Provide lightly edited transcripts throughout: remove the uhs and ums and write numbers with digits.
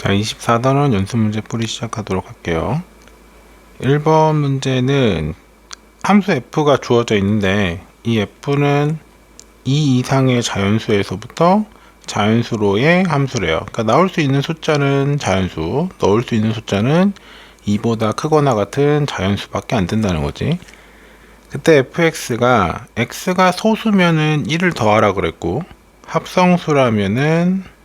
자, 24단원 연습 문제 풀이 시작하도록 할게요. 1번 문제는 함수 f가 주어져 있는데 이 f는 2 이상의 자연수에서부터 자연수로의 함수래요. 그러니까 나올 수 있는 숫자는 자연수, 넣을 수 있는 숫자는 2보다 크거나 같은 자연수밖에 안 된다는 거지. 그때 fx가 x가 소수면은 1을 더하라 그랬고 합성수라면은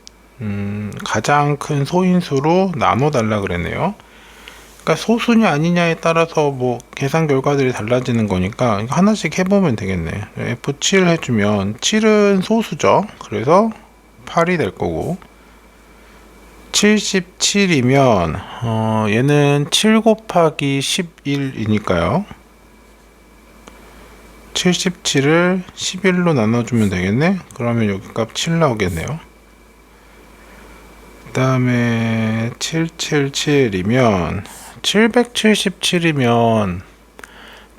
가장 큰 소인수로 나눠 달라 그랬네요. 그러니까 소수냐 아니냐에 따라서 뭐 계산 결과들이 달라지는 거니까 이거 하나씩 해보면 되겠네. F7 해주면 7은 소수죠. 그래서 8이 될 거고 77이면 얘는 7 곱하기 11이니까요. 77을 11로 나눠주면 되겠네. 그러면 여기 값 7 나오겠네요. 그 다음에 777이면 777이면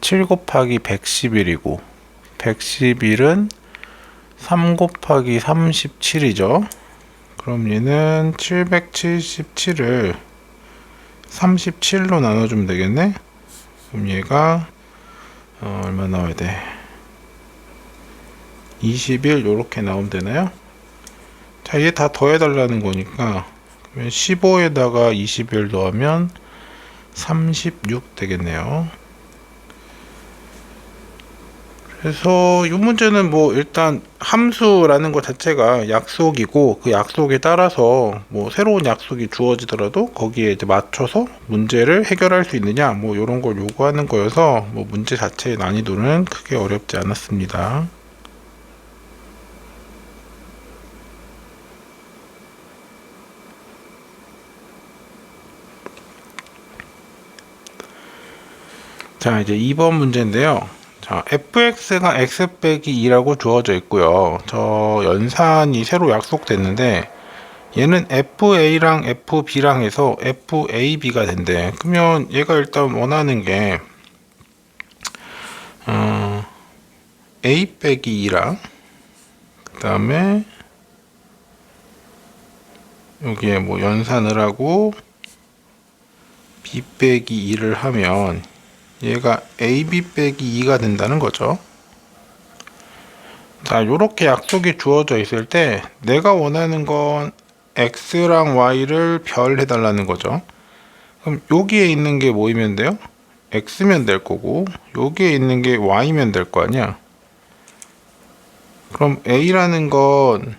7 곱하기 111이고 111은 3 곱하기 37이죠. 그럼 얘는 777을 37로 나눠주면 되겠네. 그럼 얘가 얼마 나와야 돼? 21 요렇게 나오면 되나요? 자, 얘 다 더해달라는 거니까 15에다가 21 더하면 36 되겠네요. 그래서 이 문제는 뭐 일단 함수라는 것 자체가 약속이고 그 약속에 따라서 뭐 새로운 약속이 주어지더라도 거기에 이제 맞춰서 문제를 해결할 수 있느냐 뭐 이런 걸 요구하는 거여서 뭐 문제 자체의 난이도는 크게 어렵지 않았습니다. 자, 이제 2번 문제인데요. 자, fx가 x 빼기 2라고 주어져 있고요. 저 연산이 새로 약속됐는데 얘는 fa랑 fb랑 해서 fab가 된대. 그러면 얘가 일단 원하는 게 a 빼기 2랑 그 다음에 여기에 뭐 연산을 하고 b 빼기 2를 하면 얘가 ab 빼기 2가 된다는 거죠. 자, 요렇게 약속이 주어져 있을 때 내가 원하는 건 x랑 y를 별 해달라는 거죠. 그럼 여기에 있는 게 뭐이면 돼요? x면 될 거고 여기에 있는 게 y면 될 거 아니야. 그럼 a라는 건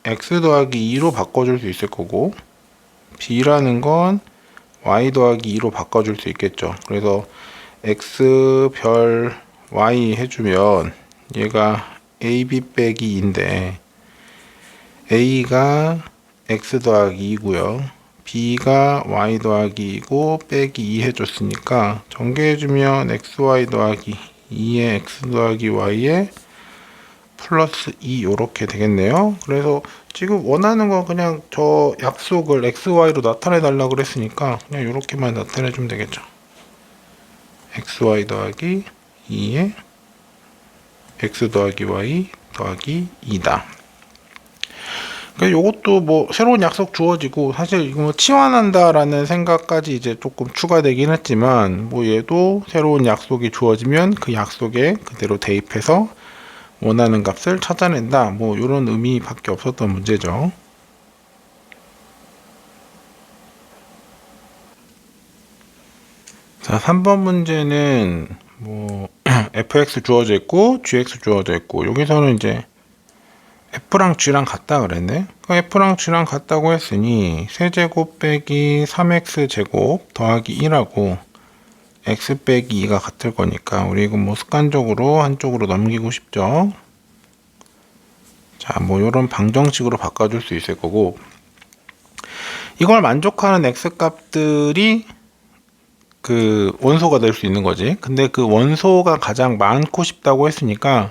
x 더하기 2로 바꿔줄 수 있을 거고 b라는 건 y 더하기 2로 바꿔줄 수 있겠죠. 그래서 x 별 y 해주면 얘가 ab 빼기 2인데 a가 x 더하기 2고요 b가 y 더하기 2고 빼기 2 해줬으니까 전개해주면 xy 더하기 2에 x 더하기 y에 플러스 2 요렇게 되겠네요. 그래서 지금 원하는 건 그냥 저 약속을 xy로 나타내 달라고 그랬으니까 그냥 요렇게만 나타내 주면 되겠죠. xy 더하기 2에 x 더하기 y 더하기 2다. 그러니까 요것도 뭐 새로운 약속 주어지고 사실 이거 뭐 치환한다라는 생각까지 이제 조금 추가되긴 했지만 뭐 얘도 새로운 약속이 주어지면 그 약속에 그대로 대입해서 원하는 값을 찾아낸다 뭐 이런 의미밖에 없었던 문제죠. 자, 3번 문제는 뭐 fx 주어져 있고 gx 주어져 있고 여기서는 이제 f랑 g랑 같다 그랬네. f랑 g랑 같다고 했으니 세제곱 빼기 3x 제곱 더하기 1하고 x 빼기 2가 같을 거니까 우리 이거 뭐 습관적으로 한쪽으로 넘기고 싶죠. 자, 뭐 이런 방정식으로 바꿔줄 수 있을 거고 이걸 만족하는 x 값들이 그 원소가 될 수 있는 거지. 근데 그 원소가 가장 많고 싶다고 했으니까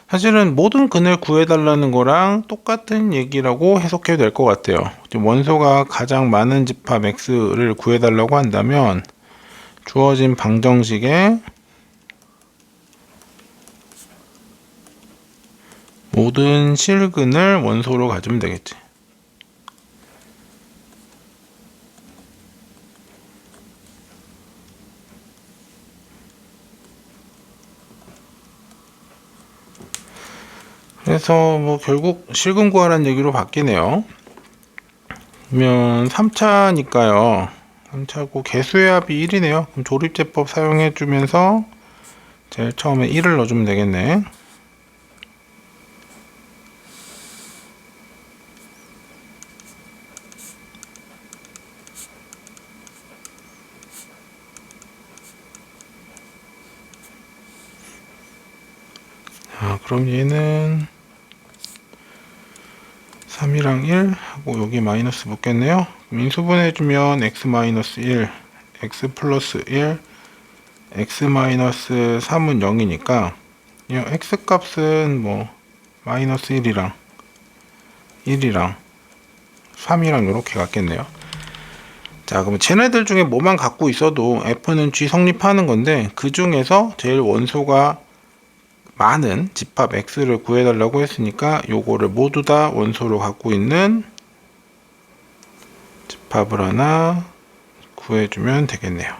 사실은 모든 근을 구해달라는 거랑 똑같은 얘기라고 해석해도 될 것 같아요. 원소가 가장 많은 집합 x를 구해달라고 한다면 주어진 방정식에 모든 실근을 원소로 가지면 되겠지. 그래서 뭐 결국 실근 구하라는 얘기로 바뀌네요. 그러면 3차니까요. 3차고 개수의 합이 1이네요. 그럼 조립제법 사용해 주면서 제일 처음에 1을 넣어주면 되겠네. 자, 그럼 얘는 3이랑 1 하고 여기 마이너스 붙겠네요. 그럼 인수분해주면 x-1, x 플러스 1, x 마이너스 3은 0이니까 이 x 값은 뭐 마이너스 1이랑 3이랑 이렇게 같겠네요. 자, 그럼 쟤네들 중에 뭐만 갖고 있어도 f는 g 성립하는 건데, 그 중에서 제일 원소가 많은 집합 x를 구해달라고 했으니까 요거를 모두 다 원소로 갖고 있는 집합을 하나 구해주면 되겠네요.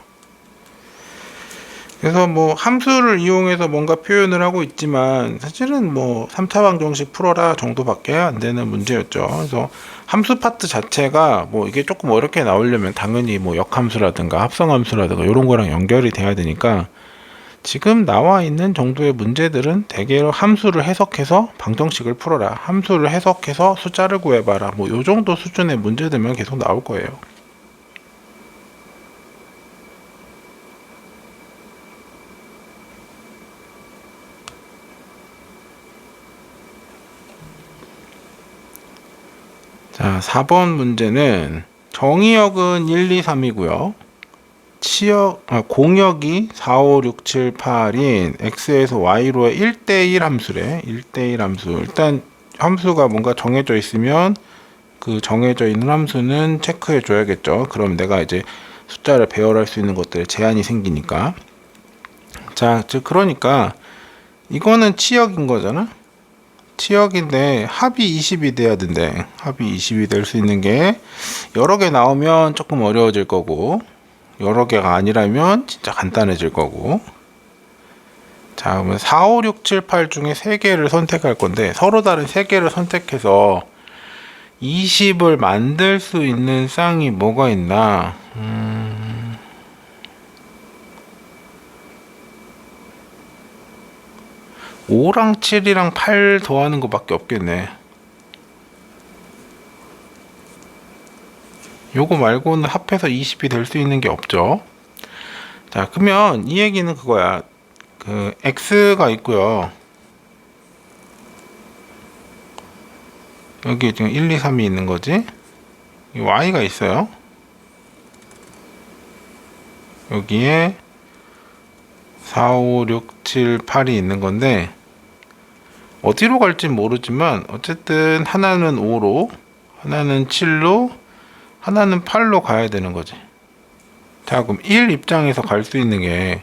그래서 뭐 함수를 이용해서 뭔가 표현을 하고 있지만 사실은 뭐 3차 방정식 풀어라 정도밖에 안 되는 문제였죠. 그래서 함수 파트 자체가 뭐 이게 조금 어렵게 나오려면 당연히 뭐 역함수라든가 합성함수라든가 이런 거랑 연결이 돼야 되니까, 지금 나와 있는 정도의 문제들은 대개로 함수를 해석해서 방정식을 풀어라, 함수를 해석해서 숫자를 구해봐라, 뭐 요 정도 수준의 문제들만 계속 나올 거예요. 자, 4번 문제는 정의역은 1, 2, 3이고요. 공역이 4, 5, 6, 7, 8인 x에서 y로의 1대1 함수래. 1대1 함수. 일단 함수가 뭔가 정해져 있으면 그 정해져 있는 함수는 체크해 줘야겠죠. 그럼 내가 이제 숫자를 배열할 수 있는 것들에 제한이 생기니까. 자, 즉 그러니까 이거는 치역인 거잖아. 치역인데 합이 20이 돼야 된대. 합이 20이 될 수 있는 게 여러 개 나오면 조금 어려워질 거고, 여러 개가 아니라면 진짜 간단해질 거고. 자, 그러면 4, 5, 6, 7, 8 중에 3개를 선택할 건데, 서로 다른 3개를 선택해서 20을 만들 수 있는 쌍이 뭐가 있나? 5랑 7이랑 8 더하는 것밖에 없겠네. 요거 말고는 합해서 20이 될 수 있는 게 없죠. 자, 그러면 이 얘기는 그거야. 그 x가 있고요. 여기 지금 1, 2, 3이 있는 거지. y가 있어요. 여기에 4, 5, 6, 7, 8이 있는 건데, 어디로 갈지 모르지만 어쨌든 하나는 5로, 하나는 7로, 하나는 8로 가야 되는 거지. 자, 그럼 1 입장에서 갈 수 있는 게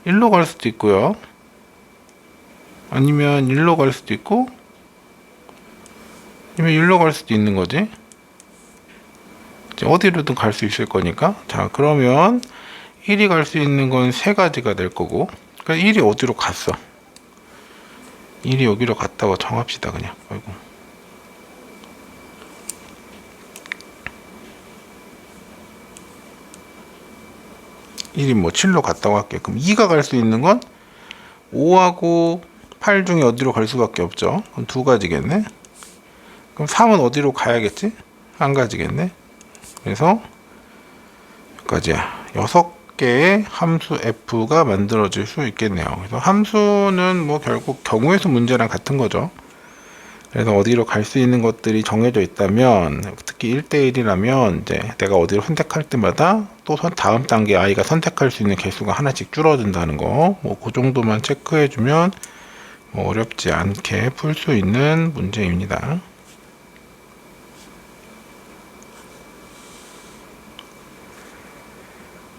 1로 갈 수도 있고요. 아니면 1로 갈 수도 있고, 아니면 1로 갈 수도 있는 거지. 이제 어디로든 갈 수 있을 거니까. 자, 그러면 1이 갈 수 있는 건 3가지가 될 거고, 그러니까 1이 어디로 갔어? 1이 여기로 갔다고 정합시다, 그냥. 아이고. 1이 뭐 7로 갔다고 할게. 그럼 2가 갈 수 있는 건 5하고 8 중에 어디로 갈 수밖에 없죠. 그럼 2가지겠네. 그럼 3은 어디로 가야겠지? 한 가지겠네. 그래서 여기까지야. 6개의 함수 f가 만들어질 수 있겠네요. 그래서 함수는 뭐 결국 경우의 수 문제랑 같은 거죠. 그래서 어디로 갈 수 있는 것들이 정해져 있다면, 특히 1대1이라면 이제 내가 어디로 선택할 때마다 또 다음 단계 아이가 선택할 수 있는 개수가 하나씩 줄어든다는 거, 뭐 그 정도만 체크해 주면 뭐 어렵지 않게 풀 수 있는 문제입니다.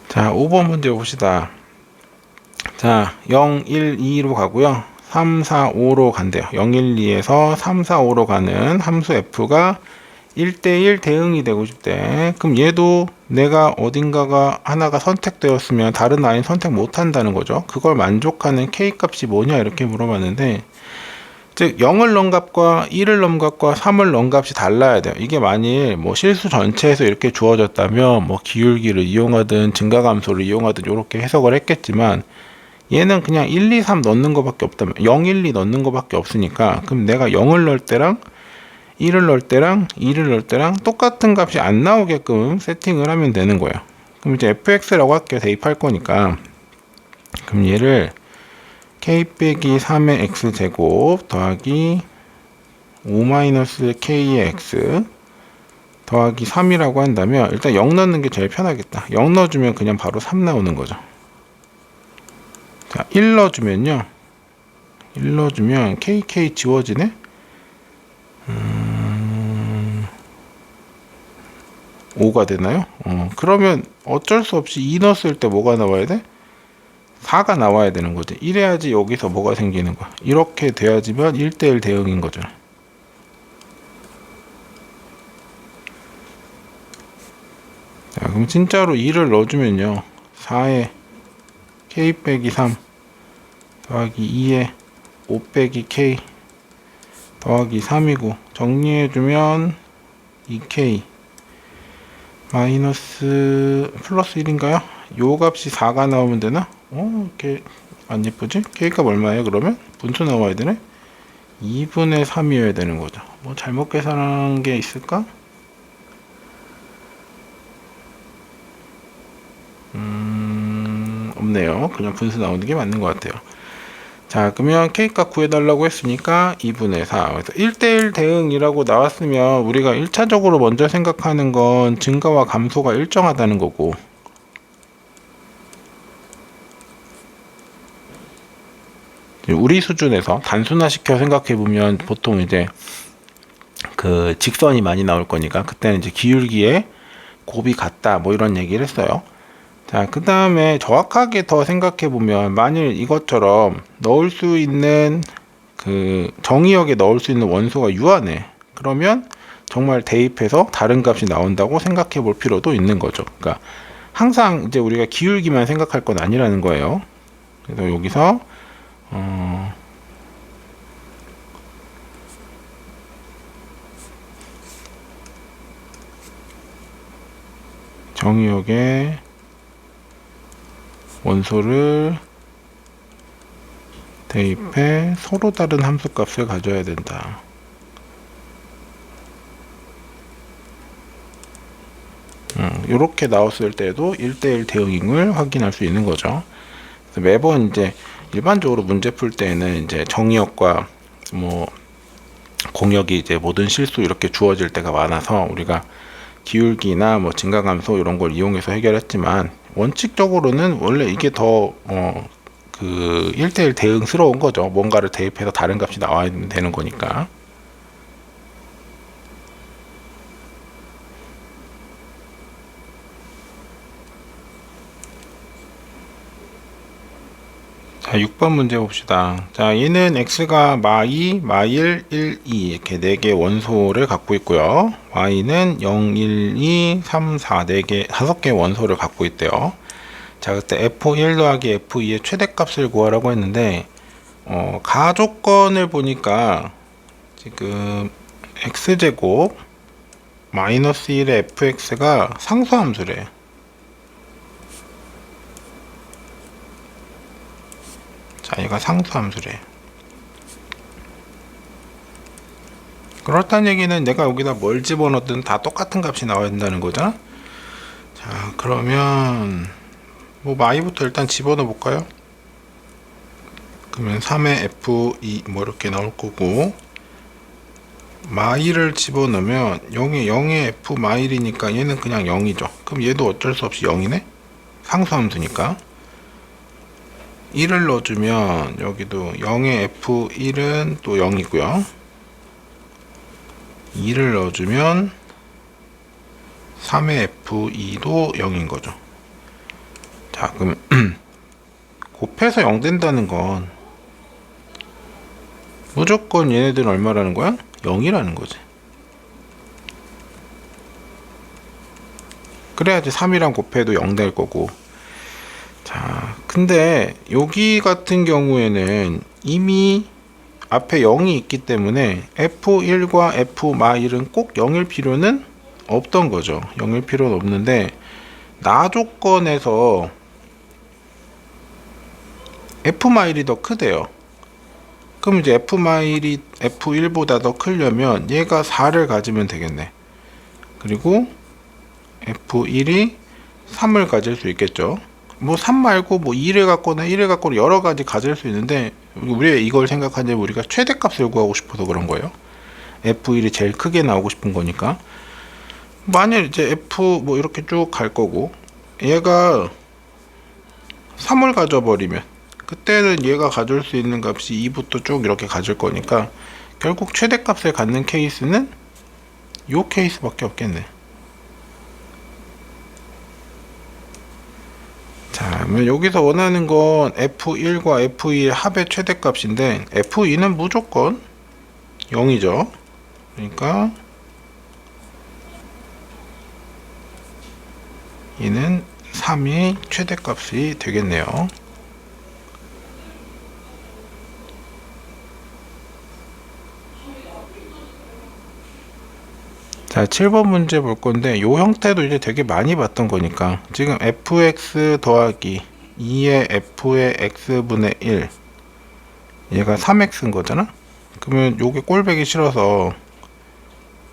자, 5번 문제 봅시다. 자, 0, 1, 2로 가고요. 3, 4, 5로 간대요. 0, 1, 2에서 3, 4, 5로 가는 함수 f가 1대1 대응이 되고 싶대. 그럼 얘도 내가 어딘가가 하나가 선택되었으면 다른 아이는 선택 못 한다는 거죠. 그걸 만족하는 k 값이 뭐냐 이렇게 물어봤는데, 즉 0을 넣은 값과 1을 넣은 값과 3을 넣은 값이 달라야 돼요. 이게 만일 뭐 실수 전체에서 이렇게 주어졌다면 뭐 기울기를 이용하든 증가감소를 이용하든 이렇게 해석을 했겠지만, 얘는 그냥 1, 2, 3 넣는 것밖에 없다면 0, 1, 2 넣는 것밖에 없으니까, 그럼 내가 0을 넣을 때랑 1을 넣을 때랑 2를 넣을 때랑 똑같은 값이 안 나오게끔 세팅을 하면 되는 거예요. 그럼 이제 fx라고 할게요. 대입할 거니까. 그럼 얘를 k 빼기 3의 x제곱 더하기 5-k의 x 더하기 3이라고 한다면, 일단 0 넣는 게 제일 편하겠다. 0 넣어주면 그냥 바로 3 나오는 거죠. 자, 1 넣어주면요, 1 넣어주면 kk 지워지네. 5가 되나요? 그러면 어쩔 수 없이 2 넣었을 때 뭐가 나와야 돼? 4가 나와야 되는 거지. 이래야지 여기서 뭐가 생기는 거야. 이렇게 돼야지만 1대1 대응인 거죠. 자, 그럼 진짜로 2를 넣어주면요, 4에 k 빼기 3 더하기 2에 5 빼기 k 더하기 3이고, 정리해주면 2k 마이너스 플러스 1인가요? 요 값이 4가 나오면 되나? 이렇게 안 예쁘지? k 값 얼마예요? 그러면 분수 나와야 되네? 2분의 3이어야 되는 거죠. 뭐 잘못 계산한 게 있을까? 없네요. 그냥 분수 나오는 게 맞는 것 같아요. 자, 그러면 K값 구해달라고 했으니까 2분의 4. 그래서 1대1 대응이라고 나왔으면 우리가 1차적으로 먼저 생각하는 건 증가와 감소가 일정하다는 거고, 우리 수준에서 단순화시켜 생각해보면 보통 이제 그 직선이 많이 나올 거니까 그때는 이제 기울기에 곱이 같다 뭐 이런 얘기를 했어요. 자, 그 다음에 정확하게 더 생각해 보면, 만일 이것처럼 넣을 수 있는 그 정의역에 넣을 수 있는 원소가 유한해. 그러면 정말 대입해서 다른 값이 나온다고 생각해 볼 필요도 있는 거죠. 그러니까 항상 이제 우리가 기울기만 생각할 건 아니라는 거예요. 그래서 여기서 정의역에 원소를 대입해 서로 다른 함수값을 가져야 된다. 이렇게 나왔을 때도 1대1 대응을 확인할 수 있는 거죠. 그래서 매번 이제 일반적으로 문제 풀 때는 이제 정의역과 뭐 공역이 이제 모든 실수 이렇게 주어질 때가 많아서 우리가 기울기나 뭐 증가감소 이런 걸 이용해서 해결했지만, 원칙적으로는 원래 이게 더 그 1대1 대응스러운 거죠. 뭔가를 대입해서 다른 값이 나와야 되는 거니까. 자, 6번 문제 봅시다. 자, 얘는 x가 마2, 마1, 1, 2 이렇게 4개 원소를 갖고 있고요. y는 0, 1, 2, 3, 4 4개 5개 원소를 갖고 있대요. 자, 그때 f1 더하기 f2의 최대값을 구하라고 했는데, 가조건을 보니까 지금 x제곱 마이너스 1의 fx가 상수함수래. 자, 얘가 상수함수래. 그렇다는 얘기는 내가 여기다 뭘 집어넣든 다 똑같은 값이 나와야 된다는 거잖아. 자, 그러면 뭐 마이부터 일단 집어넣어 볼까요? 그러면 3의 f2 뭐 이렇게 나올 거고, 마일을 집어넣으면 0의 f 마일이니까 얘는 그냥 0이죠. 그럼 얘도 어쩔 수 없이 0이네? 상수함수니까. 1을 넣어주면 여기도 0의 f1은 또 0이고요. 2를 넣어주면 3의 f2도 0인 거죠. 자, 그럼 곱해서 0 된다는 건 무조건 얘네들은 얼마라는 거야? 0이라는 거지. 그래야지 3이랑 곱해도 0 될 거고. 자, 근데 여기 같은 경우에는 이미 앞에 0이 있기 때문에 F1과 F-1은 꼭 0일 필요는 없던 거죠. 0일 필요는 없는데 나 조건에서 F-1이 더 크대요. 그럼 이제 F-1이 F1보다 더 크려면 얘가 4를 가지면 되겠네. 그리고 F1이 3을 가질 수 있겠죠. 뭐 3 말고 뭐 2를 갖거나 1을 갖거나 여러 가지 가질 수 있는데 우리가 이걸 생각하냐면 우리가 최대값을 구하고 싶어서 그런 거예요. F1이 제일 크게 나오고 싶은 거니까. 만약 이제 F 뭐 이렇게 쭉 갈 거고 얘가 3을 가져버리면 그때는 얘가 가질 수 있는 값이 2부터 쭉 이렇게 가질 거니까 결국 최대값을 갖는 케이스는 요 케이스밖에 없겠네. 자, 그러면 여기서 원하는 건 F1과 F2의 합의 최대값인데 F2는 무조건 0이죠. 그러니까 얘는 3이 최대값이 되겠네요. 자, 7번 문제 볼 건데 이 형태도 이제 되게 많이 봤던 거니까 지금 fx 더하기 2의 f의 x분의 1 얘가 3x인 거잖아. 그러면 요게 꼴배기 싫어서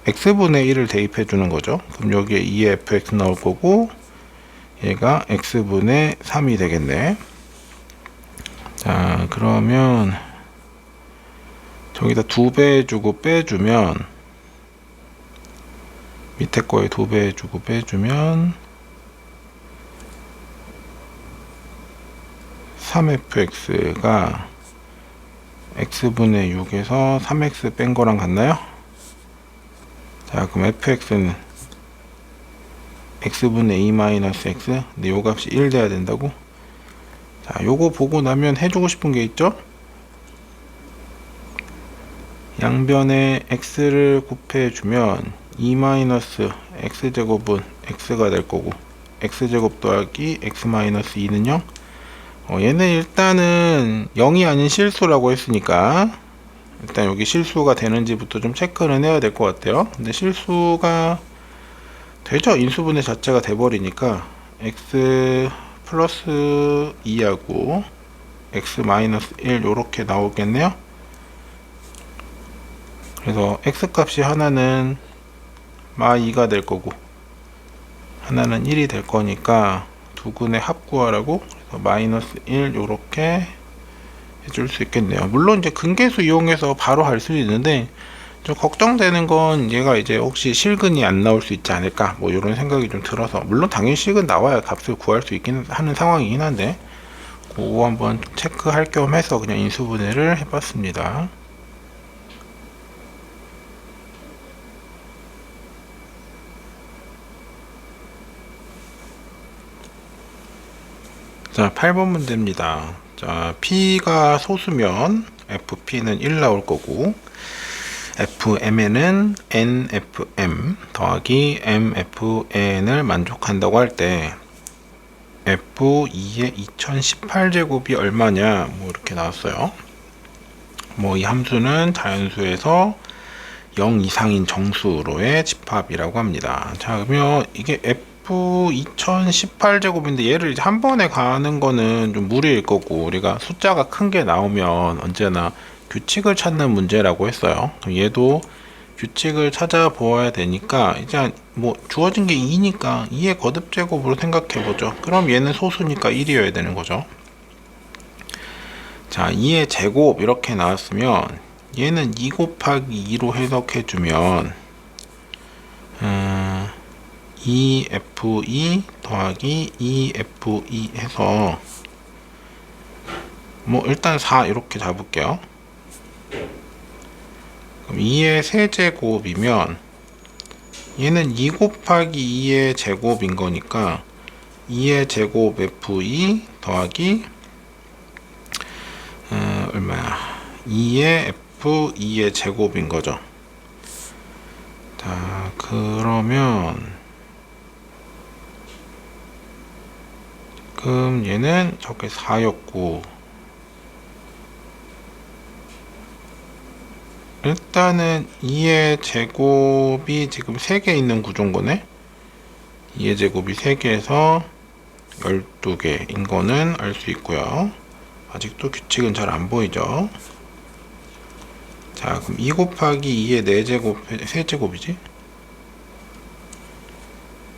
x분의 1을 대입해 주는 거죠. 그럼 여기에 2의 fx 나올 거고 얘가 x분의 3이 되겠네. 자, 그러면 저기다 2배 주고 빼주면 밑에 거에 2배 주고 빼주면 3fx가 x분의 6에서 3x 뺀 거랑 같나요? 자, 그럼 fx는 x분의 2-x 근데 요 값이 1 돼야 된다고? 자, 요거 보고 나면 해주고 싶은 게 있죠? 양변에 x를 곱해주면 2-x제곱은 x가 될 거고 x제곱 더하기 x-2는 0. 얘는 일단은 0이 아닌 실수라고 했으니까 일단 여기 실수가 되는지부터 좀 체크는 해야 될 것 같아요. 근데 실수가 되죠. 인수분해 자체가 돼버리니까 x 플러스 2하고 x 마이너스 1 요렇게 나오겠네요. 그래서 x 값이 하나는 마2가 될 거고 하나는 1이 될 거니까 두 근의 합 구하라고 그래서 마이너스 1 요렇게 해줄 수 있겠네요. 물론 이제 근계수 이용해서 바로 할 수 있는데 좀 걱정되는 건 얘가 이제 혹시 실근이 안 나올 수 있지 않을까 뭐 이런 생각이 좀 들어서 물론 당연히 실근 나와야 값을 구할 수 있긴 하는 상황이긴 한데 그거 한번 체크할 겸 해서 그냥 인수분해를 해봤습니다. 자, 8번 문제입니다. 자, P가 소수면 FP는 1 나올 거고 FM에는 NFM 더하기 MFN을 만족한다고 할 때 F2의 2018제곱이 얼마냐 뭐 이렇게 나왔어요. 뭐 이 함수는 자연수에서 0 이상인 정수로의 집합이라고 합니다. 자, 그러면 이게 F2018제곱인데 얘를 이제 한 번에 가는 거는 좀 무리일 거고 우리가 숫자가 큰 게 나오면 언제나 규칙을 찾는 문제라고 했어요. 얘도 규칙을 찾아보아야 되니까 이제 뭐 주어진 게 2니까 2의 거듭제곱으로 생각해 보죠. 그럼 얘는 소수니까 1이어야 되는 거죠. 자, 2의 제곱 이렇게 나왔으면 얘는 2 곱하기 2로 해석해 주면 2F2 더하기 2F2 해서 뭐 일단 4 이렇게 잡을게요. 그럼 2의 세제곱이면 얘는 2 곱하기 2의 제곱인 거니까 2의 제곱 F2 더하기 얼마야 2의 F2의 제곱인 거죠. 자, 그러면 그럼 얘는 저게 4였고 일단은 2의 제곱이 지금 3개 있는 구조인 거네. 2의 제곱이 3개에서 12개인 거는 알 수 있고요. 아직도 규칙은 잘 안 보이죠. 자, 그럼 2 곱하기 2의 4제곱, 세제곱이지?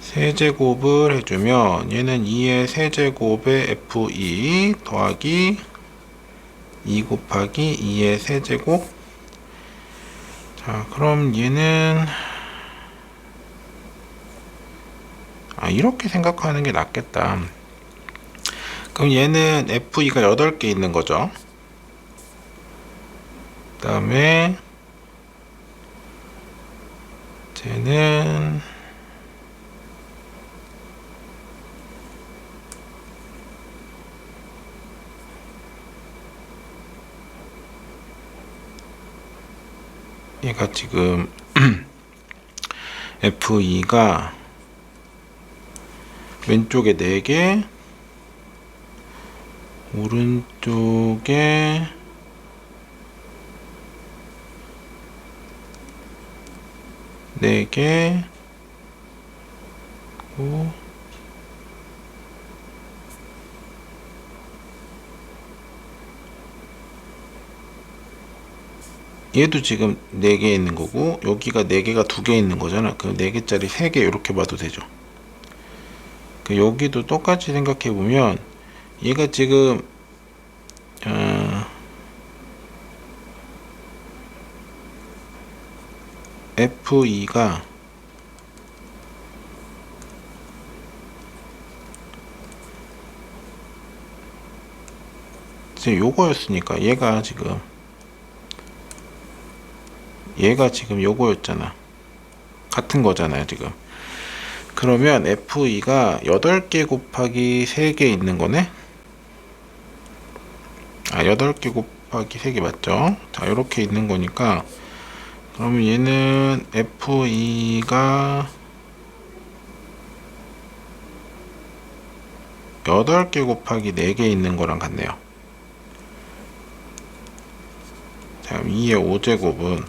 세제곱을 해주면 얘는 2의 세제곱의 f2 더하기 2 곱하기 2의 세제곱. 자, 그럼 얘는 이렇게 생각하는 게 낫겠다. 그럼 얘는 f2가 8개 있는 거죠. 그 다음에 쟤는 얘가 지금 F2가 왼쪽에 4개, 오른쪽에 4개, 얘도 지금 4개 있는 거고, 여기가 4개가 2개 있는 거잖아. 그 4개짜리 3개 이렇게 봐도 되죠. 여기도 똑같이 생각해 보면 얘가 지금 F2가 지금 요거였으니까 얘가 지금 요거였잖아. 같은 거잖아요, 지금. 그러면 F2가 8개 곱하기 3개 있는 거네? 8개 곱하기 3개 맞죠? 자, 이렇게 있는 거니까, 그러면 얘는 F2가 8개 곱하기 4개 있는 거랑 같네요. 자, 2의 5제곱은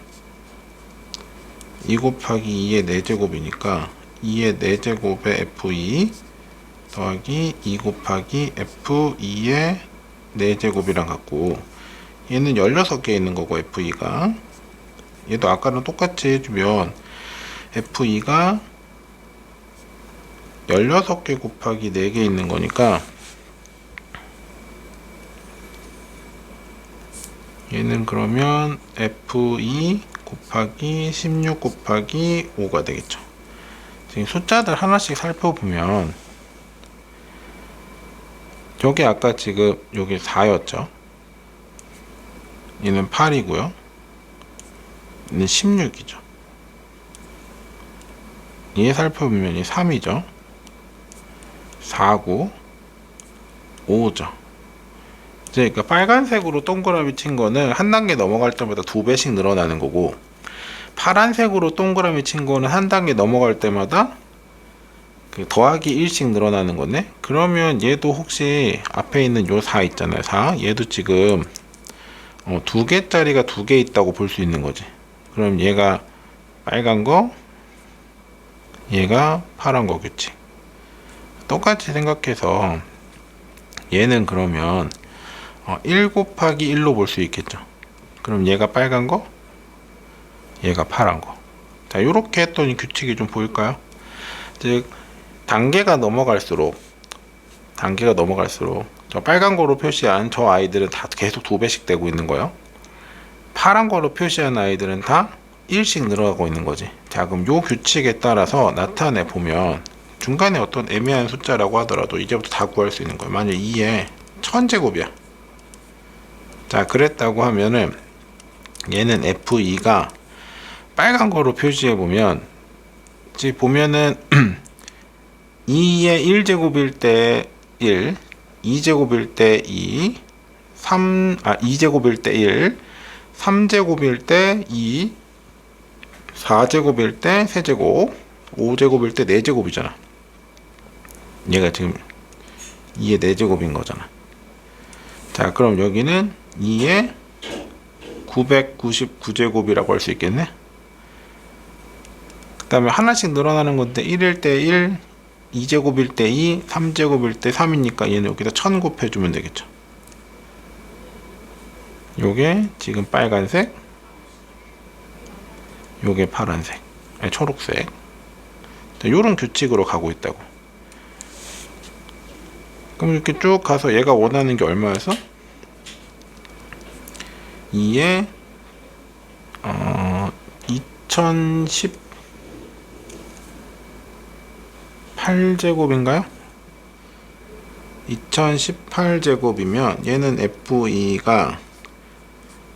2 곱하기 2의 4제곱이니까 2의 4제곱의 F2 더하기 2 곱하기 F2의 4제곱이랑 같고, 얘는 16개 있는 거고 F2가, 얘도 아까랑 똑같이 해주면 F2가 16개 곱하기 4개 있는 거니까 얘는 그러면 F2 곱하기 16 곱하기 5가 되겠죠. 지금 숫자들 하나씩 살펴보면 여기 아까 지금 여기 4였죠. 얘는 8이고요. 얘는 16이죠. 얘 살펴보면 이 3이죠. 4고 5죠. 그러니까 빨간색으로 동그라미 친 거는 한 단계 넘어갈 때마다 2배씩 늘어나는 거고, 파란색으로 동그라미 친 거는 한 단계 넘어갈 때마다 더하기 1씩 늘어나는 거네. 그러면 얘도 혹시 앞에 있는 요 4 있잖아요. 4. 얘도 지금 2개짜리가 2개 있다고 볼 수 있는 거지. 그럼 얘가 빨간 거, 얘가 파란 거 규칙. 똑같이 생각해서 얘는 그러면 1 곱하기 1로 볼 수 있겠죠. 그럼 얘가 빨간 거, 얘가 파란 거. 자, 요렇게 했더니 규칙이 좀 보일까요? 즉, 단계가 넘어갈수록 저 빨간 거로 표시한 저 아이들은 다 계속 2배씩 되고 있는 거예요. 파란 거로 표시한 아이들은 다 1씩 늘어가고 있는 거지. 자, 그럼 요 규칙에 따라서 나타내 보면 중간에 어떤 애매한 숫자라고 하더라도 이제부터 다 구할 수 있는 거예요. 만약 2에 1000제곱이야. 자, 그랬다고 하면은 얘는 F2가 빨간 거로 표시해 보면, 지금 보면은 2의 1제곱일 때 1, 2제곱일 때 2, 2제곱일 때 1, 3제곱일 때 2, 4제곱일 때 3제곱, 5제곱일 때 4제곱이잖아. 얘가 지금 2의 4제곱인 거잖아. 자, 그럼 여기는 2의 999제곱이라고 할 수 있겠네. 그 다음에 하나씩 늘어나는 건데 1일 때 1, 2제곱일 때 2, 3제곱일 때 3이니까 얘는 여기다 1000 곱해주면 되겠죠. 요게 지금 빨간색, 요게 파란색, 아니 초록색. 요런 규칙으로 가고 있다고. 그럼 이렇게 쭉 가서 얘가 원하는 게 얼마여서? 2에 2018제곱인가요? 2018제곱이면 얘는 F2가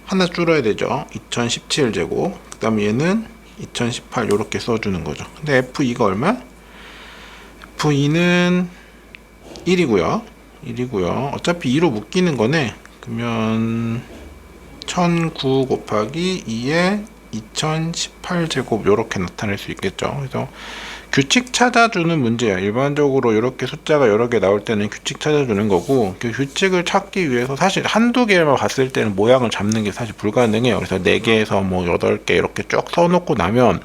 하나 줄어야 되죠. 2017제곱. 그 다음에 얘는 2018 이렇게 써주는 거죠. 근데 F2가 얼마야? F2는 1이고요. 1이고요. 어차피 2로 묶이는 거네. 그러면 1009 곱하기 2에 2018제곱 이렇게 나타낼 수 있겠죠. 그래서 규칙 찾아주는 문제야. 일반적으로 이렇게 숫자가 여러 개 나올 때는 규칙 찾아주는 거고, 그 규칙을 찾기 위해서 사실 한두 개만 봤을 때는 모양을 잡는 게 사실 불가능해요. 그래서 4개에서 뭐 8개 이렇게 쭉 써놓고 나면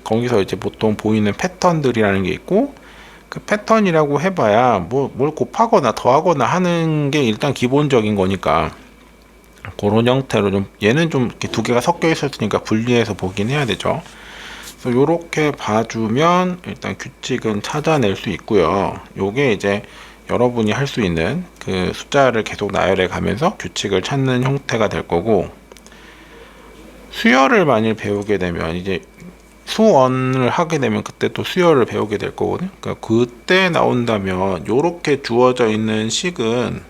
거기서 이제 보통 보이는 패턴들이라는 게 있고, 그 패턴이라고 해봐야 뭐 뭘 곱하거나 더하거나 하는 게 일단 기본적인 거니까 그런 형태로 좀 얘는 좀 이렇게 두 개가 섞여 있었으니까 분리해서 보긴 해야 되죠. 그래서 요렇게 봐주면 일단 규칙은 찾아낼 수 있고요. 요게 이제 여러분이 할 수 있는 그 숫자를 계속 나열해 가면서 규칙을 찾는 형태가 될 거고, 수열을 만일 배우게 되면 이제 수원을 하게 되면 그때 또 수열을 배우게 될 거거든요. 그러니까 그때 나온다면 요렇게 주어져 있는 식은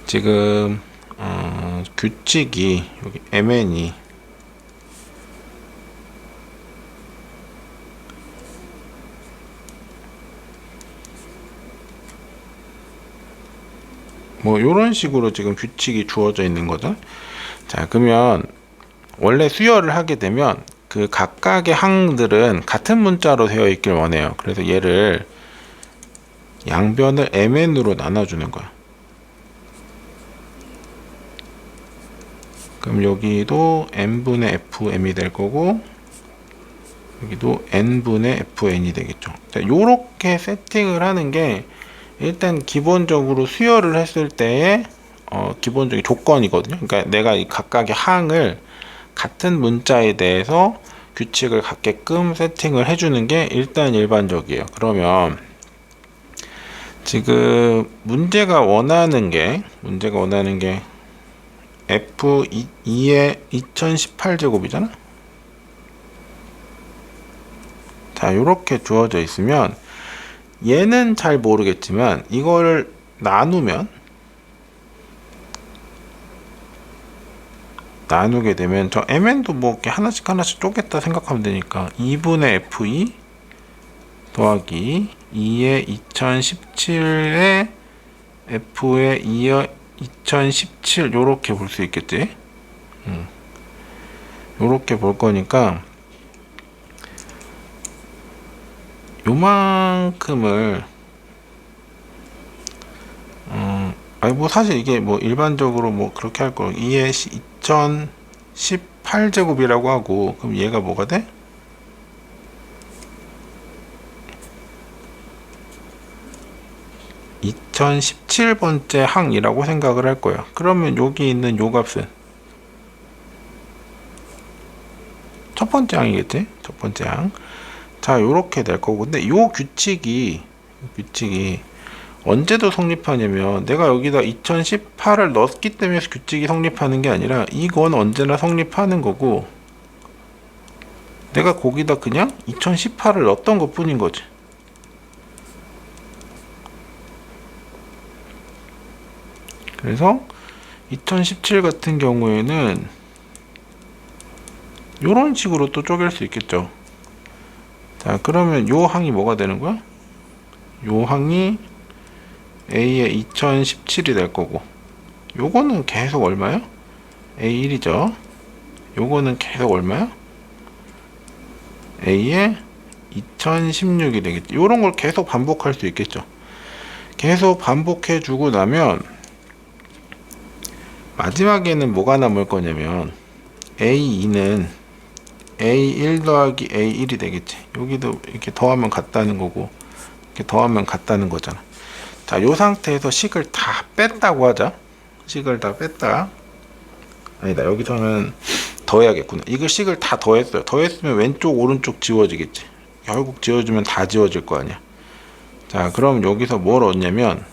지금 규칙이 여기 MN이 뭐 요런 식으로 지금 규칙이 주어져 있는 거죠. 자, 그러면 원래 수열을 하게 되면 그 각각의 항들은 같은 문자로 되어 있길 원해요. 그래서 얘를 양변을 MN으로 나눠주는 거야. 그럼 여기도 n분의 fm이 될 거고, 여기도 n분의 fn이 되겠죠. 자, 요렇게 세팅을 하는 게 일단 기본적으로 수열을 했을 때의 기본적인 조건이거든요. 그러니까 내가 이 각각의 항을 같은 문자에 대해서 규칙을 갖게끔 세팅을 해주는 게 일단 일반적이에요. 그러면 지금 문제가 원하는 게 F2의 2018제곱이잖아. 자, 요렇게 주어져 있으면 얘는 잘 모르겠지만 이거를 나누게 되면 저 mn도 뭐 이렇게 하나씩 쪼갰다 생각하면 되니까 2분의 f2 더하기 2의 2017의 f의 2의 2017 요렇게 볼 수 있겠지. 요렇게 볼 거니까 요만큼을 아니 뭐 사실 이게 뭐 일반적으로 뭐 그렇게 할 거 2의 2018제곱이라고 하고, 그럼 얘가 뭐가 돼? (2017번째) 항이라고 생각을 할 거예요. 그러면 여기 있는 요 값은 첫 번째 항이겠지? 첫 번째 항. 자, 요렇게 될 거고, 근데 요 규칙이 언제도 성립하냐면 내가 여기다 2018을 넣었기 때문에 규칙이 성립하는 게 아니라 이건 언제나 성립하는 거고, 내가 거기다 그냥 2018을 넣었던 것 뿐인 거지. 그래서 2017 같은 경우에는 요런 식으로 또 쪼갤 수 있겠죠. 자, 그러면 요 항이 뭐가 되는 거야? 요 항이 A의 2017이 될 거고, 요거는 계속 얼마야? A1이죠. 요거는 계속 얼마야? A의 2016이 되겠죠. 요런 걸 계속 반복할 수 있겠죠. 계속 반복해 주고 나면 마지막에는 뭐가 남을 거냐면 A2는 A1 더하기 A1이 되겠지. 여기도 이렇게 더하면 같다는 거고, 이렇게 더하면 같다는 거잖아. 자, 요 상태에서 식을 다 뺐다고 하자. 식을 다 뺐다. 아니다, 여기서는 더해야겠구나. 이거 식을 다 더했어요. 더했으면 왼쪽 오른쪽 지워지겠지. 결국 지워주면 다 지워질 거 아니야. 자, 그럼 여기서 뭘 얻냐면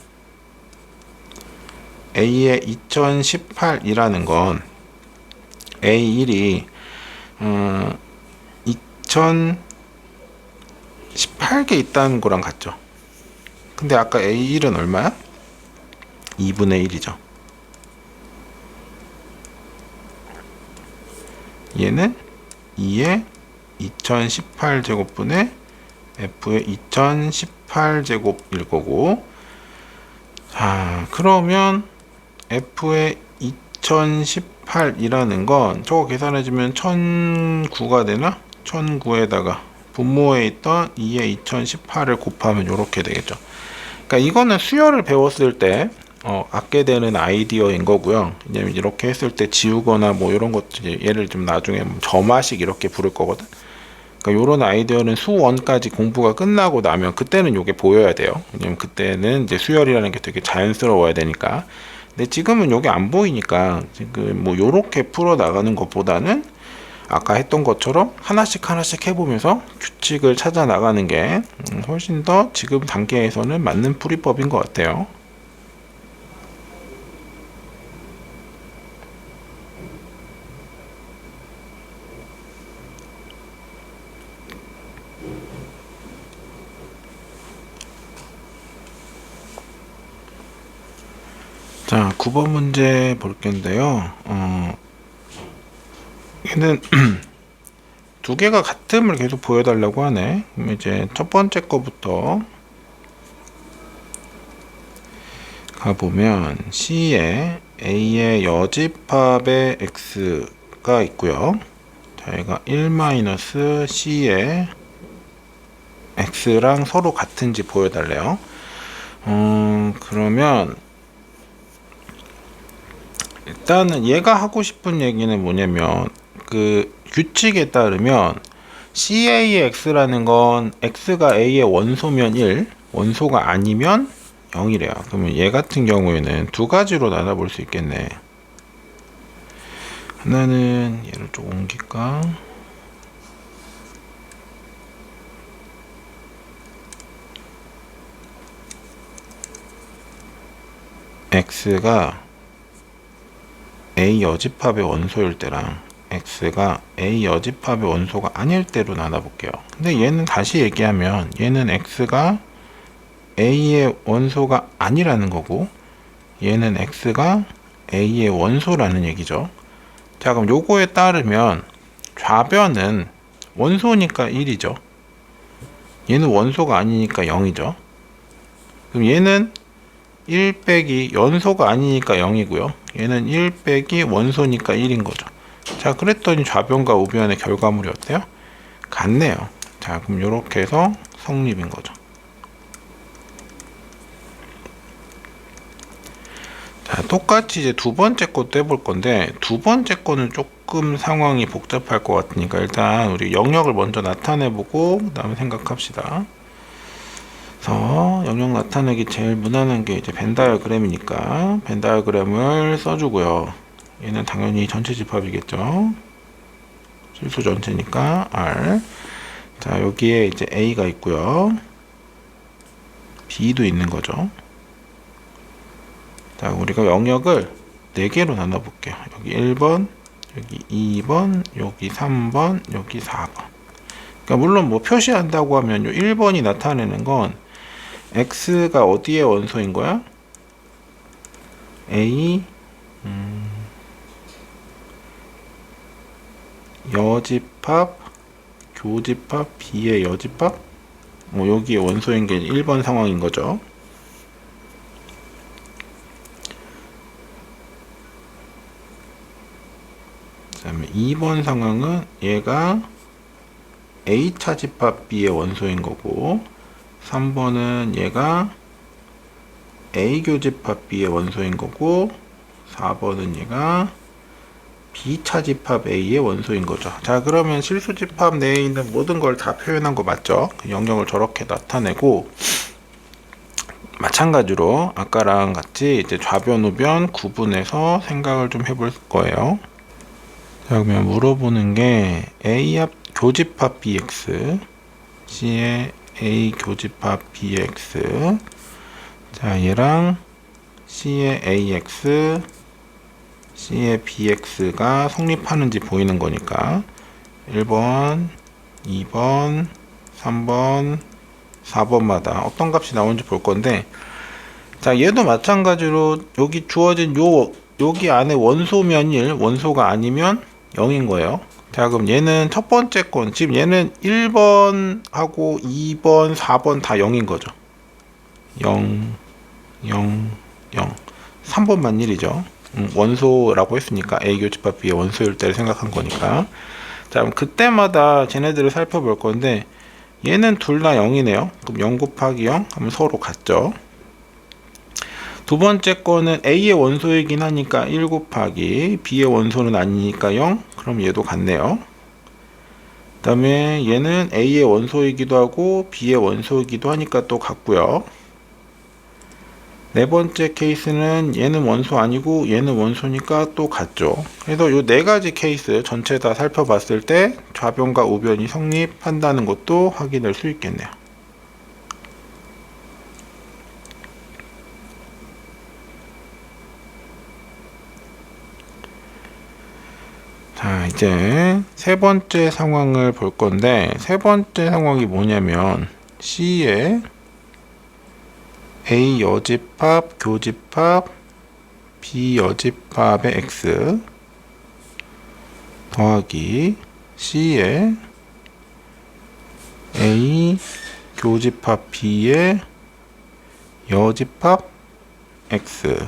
A의 2018이라는 건 A1이 2018개 있다는 거랑 같죠. 근데 아까 A1은 얼마야? 2분의 1이죠. 얘는 2의 2018제곱분의 F의 2018제곱일 거고, 자, 그러면 F의 2018이라는 건 저거 계산해주면 1009가 되나? 1009에다가 분모에 있던 2의 2018을 곱하면 이렇게 되겠죠. 그러니까 이거는 수열을 배웠을 때 갖게 되는 아이디어인 거고요. 왜냐면 이렇게 했을 때 지우거나 뭐 이런 것들, 얘를 좀 나중에 점화식 이렇게 부를 거거든. 그러니까 이런 아이디어는 수원까지 공부가 끝나고 나면 그때는 이게 보여야 돼요. 왜냐면 그때는 이제 수열이라는 게 되게 자연스러워야 되니까. 근데 지금은 이게 안 보이니까 지금 뭐 요렇게 풀어 나가는 것보다는 아까 했던 것처럼 하나씩 해보면서 규칙을 찾아 나가는 게 훨씬 더 지금 단계에서는 맞는 풀이법인 것 같아요. 자, 9번 문제 볼 건데요. 얘는 두 개가 같음을 계속 보여달라고 하네. 그럼 이제 첫 번째 거부터 가보면 C에 A의 여집합의 X가 있고요. 자, 얘가 1-C의 X랑 서로 같은지 보여달래요. 그러면 일단은 얘가 하고 싶은 얘기는 뭐냐면 그 규칙에 따르면 CA의 X라는 건 X가 A의 원소면 1, 원소가 아니면 0이래요. 그러면 얘 같은 경우에는 두 가지로 나눠볼 수 있겠네. 하나는 얘를 좀 옮길까? X가 A 여집합의 원소일 때랑 X가 A 여집합의 원소가 아닐 때로 나눠볼게요. 근데 얘는 다시 얘기하면 얘는 X가 A의 원소가 아니라는 거고 얘는 X가 A의 원소라는 얘기죠. 자, 그럼 요거에 따르면 좌변은 원소니까 1이죠. 얘는 원소가 아니니까 0이죠. 그럼 얘는 1 빼기 연소가 아니니까 0이고요. 얘는 1 빼기 원소니까 1인 거죠. 자, 그랬더니 좌변과 우변의 결과물이 어때요? 같네요. 자, 그럼 이렇게 해서 성립인 거죠. 자, 똑같이 이제 두 번째 것도 해볼 건데, 두 번째 거는 조금 상황이 복잡할 것 같으니까 일단 우리 영역을 먼저 나타내보고 그 다음에 생각합시다. 그래서 영역 나타내기 제일 무난한 게 이제 벤 다이어그램이니까 벤 다이어그램을 써주고요. 얘는 당연히 전체 집합이겠죠. 실수 전체니까 R. 자, 여기에 이제 A가 있고요. B도 있는 거죠. 자, 우리가 영역을 4개로 나눠 볼게요. 여기 1번, 여기 2번, 여기 3번, 여기 4번. 그러니까 물론 뭐 표시한다고 하면 1번이 나타내는 건 X가 어디에 원소인 거야? A 여집합, 교집합, B의 여집합, 뭐 여기에 원소인 게 1번 상황인 거죠. 그 다음에 2번 상황은 얘가 A 차집합 B의 원소인 거고, 3번은 얘가 A 교집합 B의 원소인 거고, 4번은 얘가 B차집합 A의 원소인 거죠. 자, 그러면 실수집합 내에 있는 모든 걸 다 표현한 거 맞죠? 영역을 저렇게 나타내고, 마찬가지로 아까랑 같이 이제 좌변, 우변 구분해서 생각을 좀 해볼 거예요. 자, 그러면 물어보는 게 A 합 교집합 BX, C의 A 교집합 BX, 자, 얘랑 C의 AX, C의 BX가 성립하는지 보이는 거니까 1번, 2번, 3번, 4번마다 어떤 값이 나오는지 볼 건데, 자, 얘도 마찬가지로 여기 주어진 여기 안에 원소면 1, 원소가 아니면 0인 거예요. 자, 그럼 얘는 첫 번째 건, 지금 얘는 1번하고 2번, 4번 다 0인 거죠. 0, 0, 0. 3번만 1이죠. 원소라고 했으니까 A 교집합 B의 원소일 때를 생각한 거니까. 자, 그럼 그때마다 쟤네들을 살펴볼 건데, 얘는 둘 다 0이네요. 그럼 0 곱하기 0 하면 서로 같죠. 두 번째 거는 A의 원소이긴 하니까 1 곱하기 B의 원소는 아니니까 0. 그럼 얘도 같네요. 그 다음에 얘는 A의 원소이기도 하고 B의 원소이기도 하니까 또 같고요. 네 번째 케이스는 얘는 원소 아니고 얘는 원소니까 또 같죠. 그래서 이 네 가지 케이스 전체 다 살펴봤을 때 좌변과 우변이 성립한다는 것도 확인할 수 있겠네요. 자, 이제 세 번째 상황을 볼 건데, 세 번째 상황이 뭐냐면 C의 A 여집합, 교집합, B 여집합의 X 더하기 C의 A 교집합 B의 여집합 X.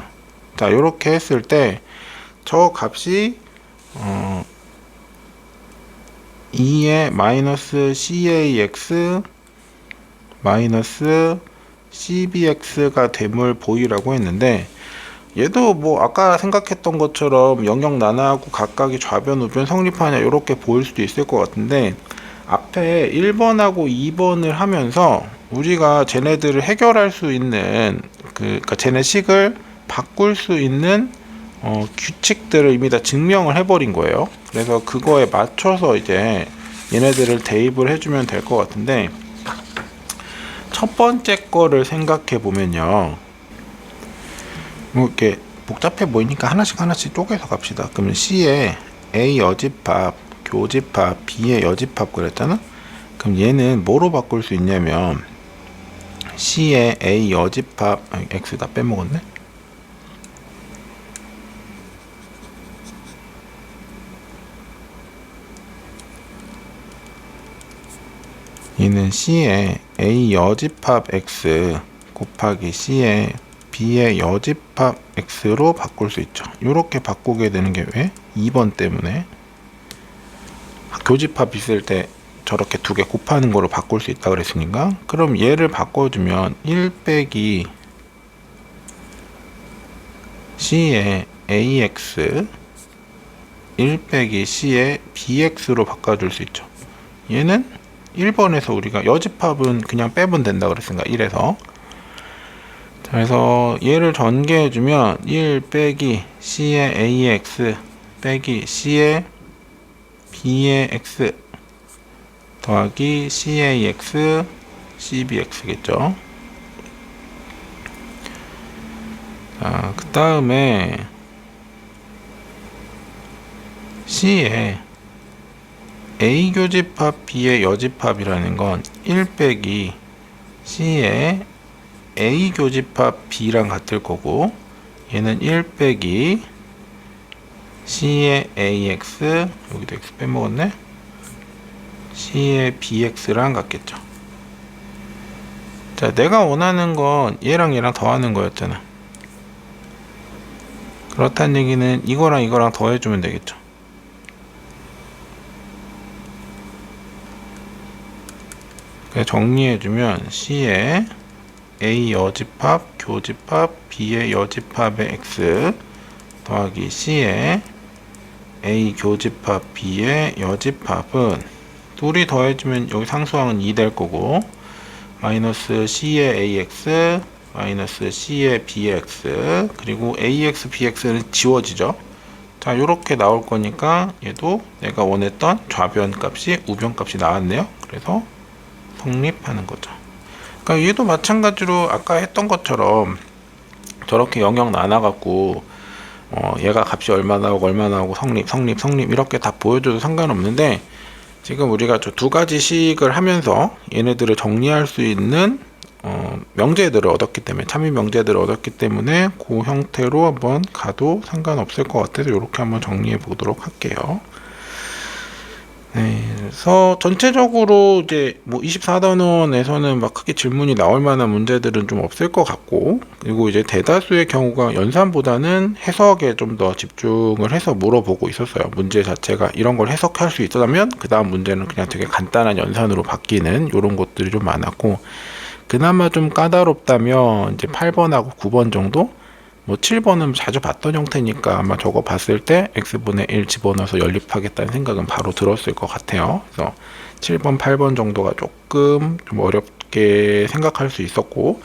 자, 이렇게 했을 때 저 값이 2의 마이너스 CAX 마이너스 CBX가 됨을 보이라고 했는데, 얘도 뭐 아까 생각했던 것처럼 영역 나나하고 각각이 좌변 우변 성립하냐 이렇게 보일 수도 있을 것 같은데, 앞에 1번하고 2번을 하면서 우리가 쟤네들을 해결할 수 있는 그러니까 쟤네 식을 바꿀 수 있는 규칙들을 이미 다 증명을 해버린 거예요. 그래서 그거에 맞춰서 이제 얘네들을 대입을 해주면 될 것 같은데, 첫 번째 거를 생각해 보면요, 뭐 이렇게 복잡해 보이니까 하나씩 쪼개서 갑시다. 그러면 C의 A 여집합, 교집합, B의 여집합 그랬잖아? 그럼 얘는 뭐로 바꿀 수 있냐면 C의 A 여집합, X 다 빼먹었네? 얘는 C의 A 여집합 X 곱하기 C의 B의 여집합 X로 바꿀 수 있죠. 이렇게 바꾸게 되는 게 왜? 2번 때문에. 교집합 있을 때 저렇게 두 개 곱하는 거로 바꿀 수 있다 그랬으니까. 그럼 얘를 바꿔주면 1 빼기 C의 AX 1 빼기 C의 BX로 바꿔줄 수 있죠. 얘는 1번에서 우리가 여집합은 그냥 빼면 된다 그랬으니까 1에서. 그래서 얘를 전개해주면 1 빼기 C의 AX 빼기 C의 B의 X 더하기 CAX CBX겠죠. 자, 그 다음에 C의 A 교집합 B의 여집합이라는 건 1 빼기 C의 A 교집합 B랑 같을 거고, 얘는 1 빼기 C의 AX, 여기도 X 빼먹었네? C의 BX랑 같겠죠. 자, 내가 원하는 건 얘랑 얘랑 더하는 거였잖아. 그렇다는 얘기는 이거랑 이거랑 더해주면 되겠죠. 정리해주면 C의 A 여집합, 교집합, B의 여집합의 X 더하기 C의 A 교집합 B의 여집합은 둘이 더해지면 여기 상수항은 2 될 거고 마이너스 C의 AX 마이너스 C의 BX 그리고 AX, BX는 지워지죠. 자, 요렇게 나올 거니까 얘도 내가 원했던 좌변 값이 우변 값이 나왔네요. 그래서 성립하는 거죠. 그러니까 얘도 마찬가지로 아까 했던 것처럼 저렇게 영역 나눠갖고 얘가 값이 얼마 나오고 성립 이렇게 다 보여줘도 상관없는데 지금 우리가 저 두 가지 식을 하면서 얘네들을 정리할 수 있는 명제들을 얻었기 때문에 참이 명제들을 얻었기 때문에 그 형태로 한번 가도 상관없을 것 같아서 이렇게 한번 정리해 보도록 할게요. 네, 그래서 전체적으로 이제 뭐 24단원에서는 막 크게 질문이 나올 만한 문제들은 좀 없을 것 같고, 그리고 이제 대다수의 경우가 연산보다는 해석에 좀 더 집중을 해서 물어보고 있었어요. 문제 자체가 이런 걸 해석할 수 있다면 그 다음 문제는 그냥 되게 간단한 연산으로 바뀌는 이런 것들이 좀 많았고, 그나마 좀 까다롭다면 이제 8번하고 9번 정도? 뭐 7번은 자주 봤던 형태니까 아마 저거 봤을 때 x분의 1 집어넣어서 연립하겠다는 생각은 바로 들었을 것 같아요. 그래서 7번, 8번 정도가 조금 좀 어렵게 생각할 수 있었고,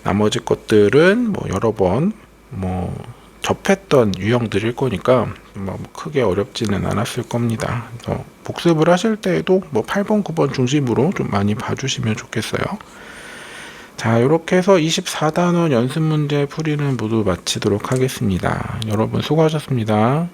나머지 것들은 뭐 여러 번 뭐 접했던 유형들일 거니까 뭐 크게 어렵지는 않았을 겁니다. 그래서 복습을 하실 때에도 뭐 8번, 9번 중심으로 좀 많이 봐주시면 좋겠어요. 자, 이렇게 해서 24단원 연습 문제 풀이는 모두 마치도록 하겠습니다. 여러분 수고하셨습니다.